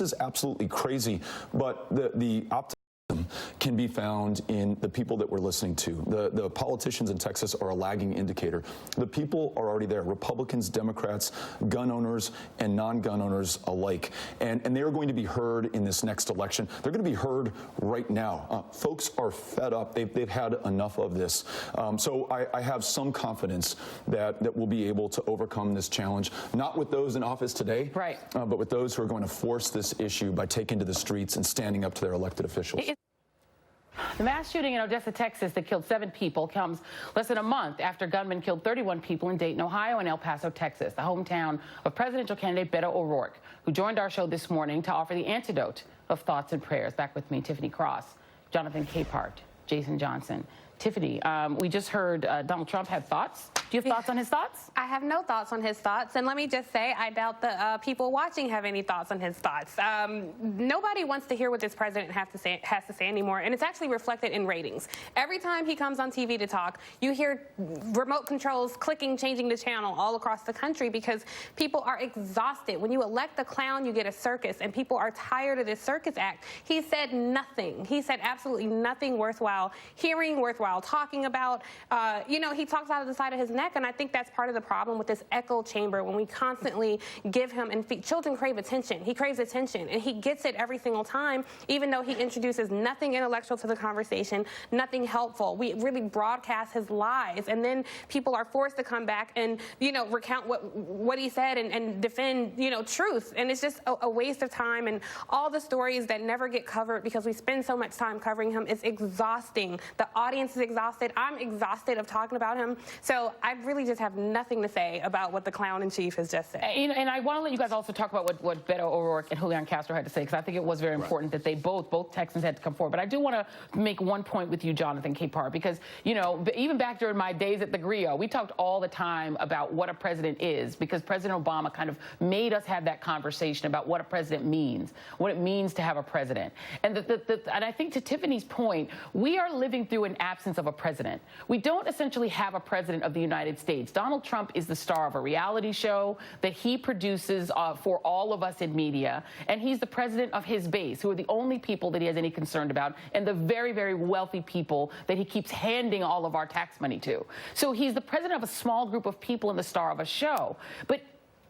is absolutely crazy, but the optimism can be found in the people that we're listening to. The politicians in Texas are a lagging indicator. The people are already there, Republicans, Democrats, gun owners, and non-gun owners alike. And they are going to be heard in this next election. They're going to be heard right now. Folks are fed up. They've had enough of this. So I have some confidence that we'll be able to overcome this challenge, not with those in office today, right, but with those who are going to force this issue by taking to the streets and standing up to their elected officials. The mass shooting in Odessa, Texas that killed 7 people comes less than a month after gunmen killed 31 people in Dayton, Ohio, and El Paso, Texas, the hometown of presidential candidate Beto O'Rourke, who joined our show this morning to offer the antidote of thoughts and prayers. Back with me, Tiffany Cross, Jonathan Capehart, Jason Johnson. Tiffany, we just heard Donald Trump had thoughts. Do you have thoughts on his thoughts? I have no thoughts on his thoughts. And let me just say, I doubt the people watching have any thoughts on his thoughts. Nobody wants to hear what this president has to say anymore. And it's actually reflected in ratings. Every time he comes on TV to talk, you hear remote controls clicking, changing the channel all across the country because people are exhausted. When you elect a clown, you get a circus. And people are tired of this circus act. He said nothing. He said absolutely nothing worthwhile hearing, worthwhile talking about. You know, he talks out of the side of his neck, and I think that's part of the problem with this echo chamber when we constantly give him, and children crave attention. He craves attention, and he gets it every single time, even though he introduces nothing intellectual to the conversation, nothing helpful. We really broadcast his lies, and then people are forced to come back and, you know, recount what he said and defend, you know, truth. And it's just a waste of time, and all the stories that never get covered because we spend so much time covering him is exhausting. The audience is exhausted. I'm exhausted of talking about him. So I really just have nothing to say about what the clown in chief has just said. And I want to let you guys also talk about what Beto O'Rourke and Julian Castro had to say, because I think it was very important that they both Texans had to come forward. But I do want to make one point with you, Jonathan Capehart, because, you know, even back during my days at the Griot, we talked all the time about what a president is, because President Obama kind of made us have that conversation about what a president means, what it means to have a president. And, and I think to Tiffany's point, we are living through an absence of a president. We don't essentially have a president of the United States. Donald Trump is the star of a reality show that he produces for all of us in media, and he's the president of his base, who are the only people that he has any concern about, and the very, very wealthy people that he keeps handing all of our tax money to. So he's the president of a small group of people and the star of a show. But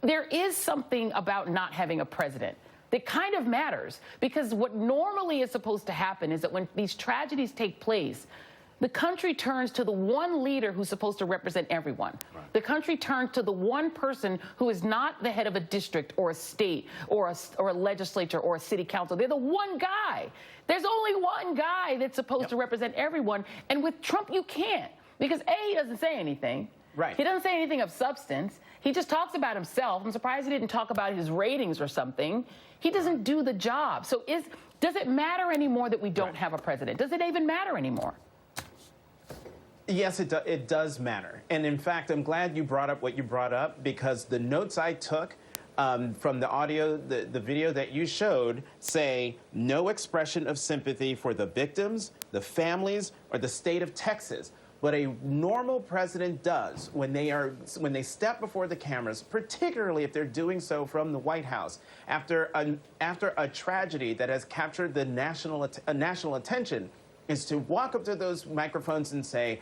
there is something about not having a president that kind of matters, because what normally is supposed to happen is that when these tragedies take place, the country turns to the one leader who's supposed to represent everyone. Right. The country turns to the one person who is not the head of a district or a state or a legislature or a city council. They're the one guy. There's only one guy that's supposed to represent everyone. And with Trump, you can't, because A, he doesn't say anything. Right. He doesn't say anything of substance. He just talks about himself. I'm surprised he didn't talk about his ratings or something. He doesn't do the job. So does it matter anymore that we don't have a president? Does it even matter anymore? Yes, it does matter. And in fact, I'm glad you brought up what you brought up, because the notes I took from the audio, the video that you showed, say no expression of sympathy for the victims, the families, or the state of Texas. What a normal president does when they step before the cameras, particularly if they're doing so from the White House, after a tragedy that has captured the national attention, is to walk up to those microphones and say,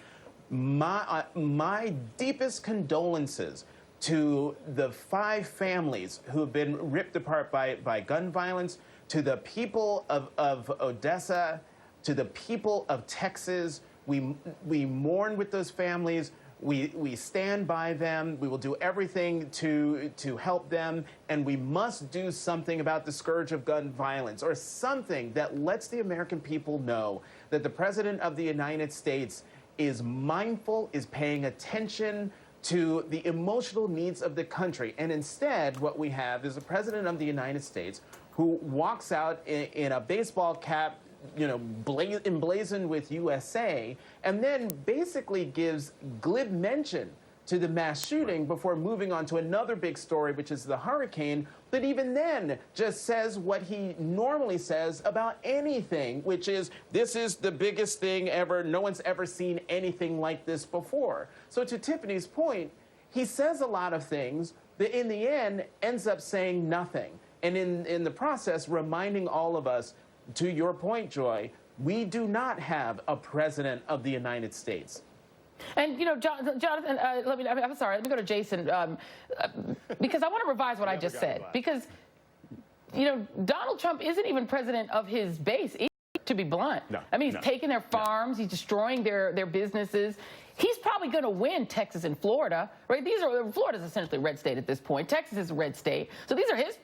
my deepest condolences to the 5 families who have been ripped apart by gun violence, to the people of Odessa, to the people of Texas. We mourn with those families. We stand by them. We will do everything to help them. And we must do something about the scourge of gun violence, or something that lets the American people know that the President of the United States is mindful, is paying attention to the emotional needs of the country. And instead, what we have is a President of the United States who walks out in a baseball cap, you know, emblazoned with USA, and then basically gives glib mention to the mass shooting before moving on to another big story, which is the hurricane, but even then just says what he normally says about anything, which is, this is the biggest thing ever. No one's ever seen anything like this before. So to Tiffany's point, he says a lot of things that in the end ends up saying nothing. And in the process, reminding all of us, to your point, Joy, we do not have a president of the United States. And, you know, Jonathan, I'm sorry, let me go to Jason, because I want to revise what I just said. Because, you know, Donald Trump isn't even president of his base, to be blunt. No, I mean, he's taking their farms, he's destroying their businesses. He's probably going to win Texas and Florida, right? Florida's essentially a red state at this point. Texas is a red state. So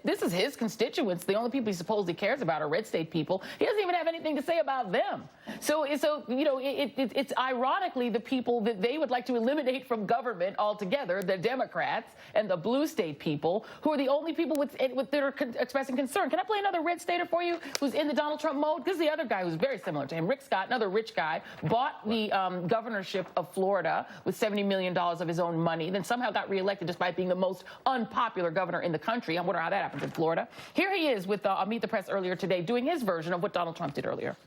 this is his constituents. The only people he supposedly cares about are red state people. He doesn't even have anything to say about them. So you know, it's ironically the people that they would like to eliminate from government altogether, the Democrats and the blue state people, who are the only people that are expressing concern. Can I play another red stater for you who's in the Donald Trump mode? This is the other guy who's very similar to him, Rick Scott, another rich guy, bought the governorship of Florida with $70 million of his own money, then somehow got reelected despite being the most unpopular governor in the country. I wonder how that happens in Florida. Here he is with Meet the Press earlier today doing his version of what Donald Trump did earlier.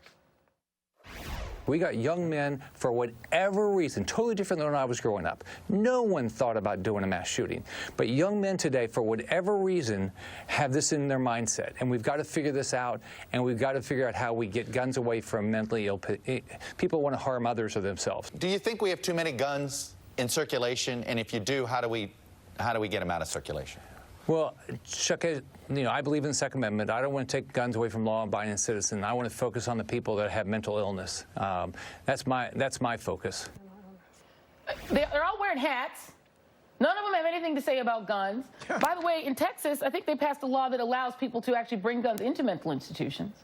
We got young men, for whatever reason, totally different than when I was growing up. No one thought about doing a mass shooting. But young men today, for whatever reason, have this in their mindset. And we've got to figure this out, and we've got to figure out how we get guns away from mentally ill people who want to harm others or themselves. Do you think we have too many guns in circulation? And if you do, how do we get them out of circulation? Well, Chuck, you know, I believe in the Second Amendment. I don't want to take guns away from law-abiding citizens. I want to focus on the people that have mental illness. That's my focus. They're all wearing hats. None of them have anything to say about guns. By the way, in Texas, I think they passed a law that allows people to actually bring guns into mental institutions.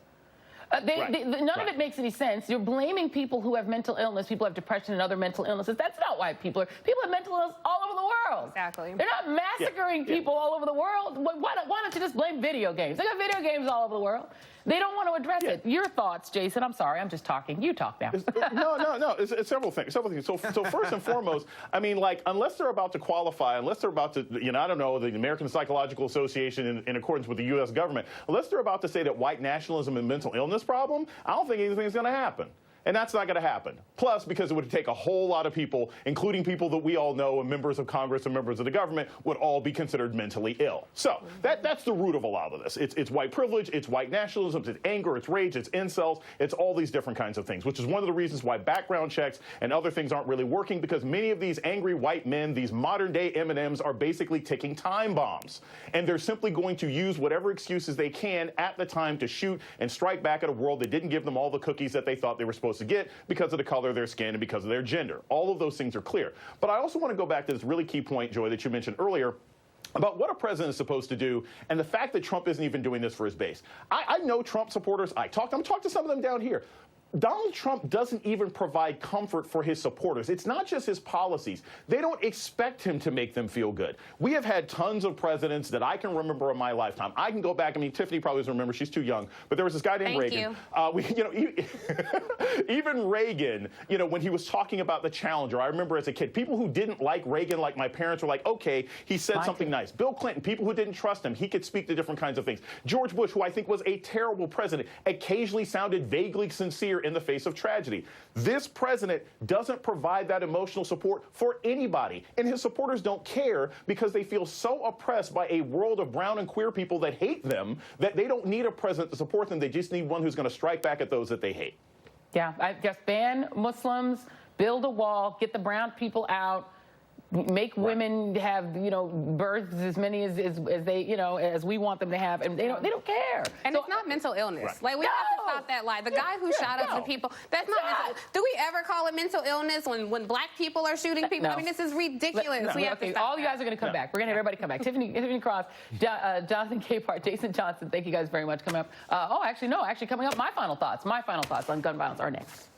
None of it makes any sense. You're blaming people who have mental illness, people who have depression and other mental illnesses. That's not why people have mental illness all over the world. Exactly. They're not massacring people all over the world. Why don't you just blame video games? They got video games all over the world. They don't want to address it. Your thoughts, Jason? I'm sorry, I'm just talking. You talk now. No. It's several things. So first and foremost, I mean, like, unless they're about to qualify, unless they're about to, you know, I don't know, the American Psychological Association in accordance with the U.S. government, unless they're about to say that white nationalism and mental illness problem, I don't think anything's going to happen. And that's not going to happen. Plus, because it would take a whole lot of people, including people that we all know and members of Congress and members of the government, would all be considered mentally ill. So that's the root of a lot of this. It's white privilege, it's white nationalism, it's anger, it's rage, it's incels, it's all these different kinds of things, which is one of the reasons why background checks and other things aren't really working, because many of these angry white men, these modern-day M&Ms, are basically ticking time bombs. And they're simply going to use whatever excuses they can at the time to shoot and strike back at a world that didn't give them all the cookies that they thought they were supposed to get because of the color of their skin and because of their gender. All of those things are clear. But I also want to go back to this really key point, Joy, that you mentioned earlier about what a president is supposed to do and the fact that Trump isn't even doing this for his base. I know Trump supporters. I'm talking to some of them down here. Donald Trump doesn't even provide comfort for his supporters. It's not just his policies. They don't expect him to make them feel good. We have had tons of presidents that I can remember in my lifetime. I can go back. I mean, Tiffany probably doesn't remember. She's too young. But there was this guy named Reagan. Even Reagan, you know, when he was talking about the Challenger, I remember as a kid, people who didn't like Reagan, like my parents, were like, okay, he said something nice. Bill Clinton, people who didn't trust him, he could speak to different kinds of things. George Bush, who I think was a terrible president, occasionally sounded vaguely sincere in the face of tragedy. This president doesn't provide that emotional support for anybody, and his supporters don't care because they feel so oppressed by a world of brown and queer people that hate them that they don't need a president to support them. They just need one who's going to strike back at those that they hate. Yeah, I just ban Muslims, build a wall, get the brown people out, make women have, you know, births as many as they, you know, as we want them to have, and they don't care. And so, it's not mental illness. Like, we have to stop that lie. The guy who shot up the people, that's not mental. Do we ever call it mental illness when black people are shooting people? I mean, this is ridiculous. We have to stop all you guys are going to come back. We're going to have everybody come back. Tiffany Cross, Jonathan Capehart, Jason Johnson, thank you guys very much. Coming up. Actually, coming up, my final thoughts on gun violence are next.